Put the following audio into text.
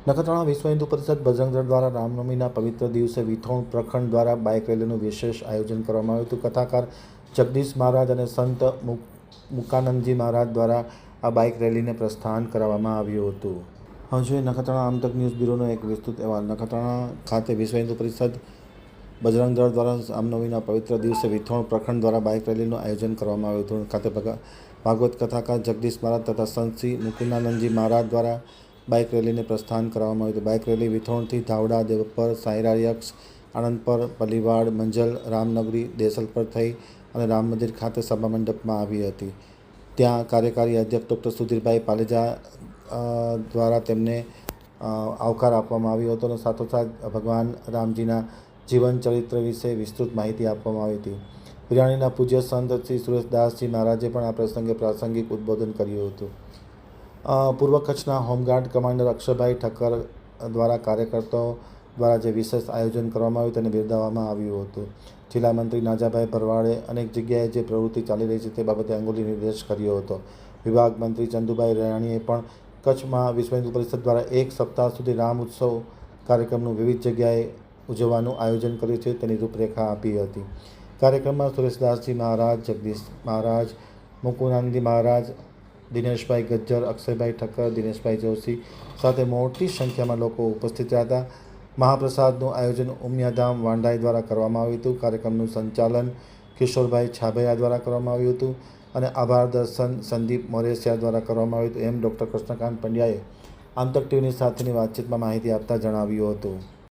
નખત્રાણા વિશ્વ હિન્દુ પરિષદ બજરંગ દળ દ્વારા રામનવમીના પવિત્ર દિવસે વિથોણ પ્રખંડ દ્વારા બાઇક રેલીનું વિશેષ આયોજન કરવામાં આવ્યું હતું. કથાકાર જગદીશ મહારાજ અને સંત મુકાનંદજી મહારાજ દ્વારા આ બાઇક રેલીને પ્રસ્થાન કરાવવામાં આવ્યું હતું. હવે જોઈએ નખત્રાણા આમતક ન્યૂઝ બ્યુરોનો એક વિસ્તૃત અહેવાલ. નખત્રાણા ખાતે વિશ્વ હિન્દુ પરિષદ બજરંગ દળ દ્વારા રામનવમીના પવિત્ર દિવસે વિથોણ પ્રખંડ દ્વારા બાઇક રેલીનું આયોજન કરવામાં આવ્યું હતું. ખાતે ભાગવત કથાકાર જગદીશ મહારાજ તથા સંત શ્રી મુકુંદાનંદજી મહારાજ દ્વારા બાઇક રેલીને પ્રસ્થાન કરવામાં આવ્યું હતું. બાઇક રેલી વિથોણથી ધાવડા, દેવપર, સાયરા યક્ષ, આણંદપર, પલીવાડ, મંજલ, રામનગરી, દેસલપર થઈ અને રામ મંદિર ખાતે સભા મંડપમાં આવી હતી. ત્યાં કાર્યકારી અધ્યક્ષ ડૉક્ટર સુધીરભાઈ પાલેજા દ્વારા તેમને આવકાર આપવામાં આવ્યો હતો અને સાથોસાથ ભગવાન રામજીના જીવન ચરિત્ર વિશે વિસ્તૃત માહિતી આપવામાં આવી હતી. વિરાણીના પૂજ્ય સંત શ્રી સુરેશદાસજી મહારાજે પણ આ પ્રસંગે પ્રાસંગિક ઉદ્બોધન કર્યું હતું. પૂર્વ કચ્છના હોમગાર્ડ કમાન્ડર અક્ષરભાઈ ઠક્કર દ્વારા કાર્યકર્તાઓ દ્વારા જે વિશેષ આયોજન કરવામાં આવ્યું તેને બિરદાવવામાં આવ્યું હતું. જિલ્લા મંત્રી નાજાભાઈ ભરવાડે અનેક જગ્યાએ જે પ્રવૃત્તિ ચાલી રહી છે તે બાબતે અંગુલી નિર્દેશ કર્યો હતો. વિભાગ મંત્રી ચંદુભાઈ રાણીએ પણ કચ્છમાં વિશ્વ હિન્દુ પરિષદ દ્વારા એક સપ્તાહ સુધી રામ ઉત્સવ કાર્યક્રમનું વિવિધ જગ્યાએ ઉજવવાનું આયોજન કર્યું છે તેની રૂપરેખા આપી હતી. કાર્યક્રમમાં સુરેશદાસજી મહારાજ, જગદીશ મહારાજ, મુકુંદાનંદજી મહારાજ, દિનેશભાઈ ગજ્જર, અક્ષયભાઈ ઠક્કર, દિનેશભાઈ જોશી સાથે મોટી સંખ્યામાં લોકો ઉપસ્થિત રહ્યા હતા. મહાપ્રસાદનું આયોજન ઉમિયાધામ વાંડાઈ દ્વારા કરવામાં આવ્યું હતું. કાર્યક્રમનું સંચાલન કિશોરભાઈ છાભૈયા દ્વારા કરવામાં આવ્યું હતું અને આભાર દર્શન સંદીપ મોરેસિયા દ્વારા કરવામાં આવ્યું હતું એમ ડૉક્ટર કૃષ્ણકાંત પંડ્યાએ આમતક ટીવીની સાથેની વાતચીતમાં માહિતી આપતા જણાવ્યું હતું.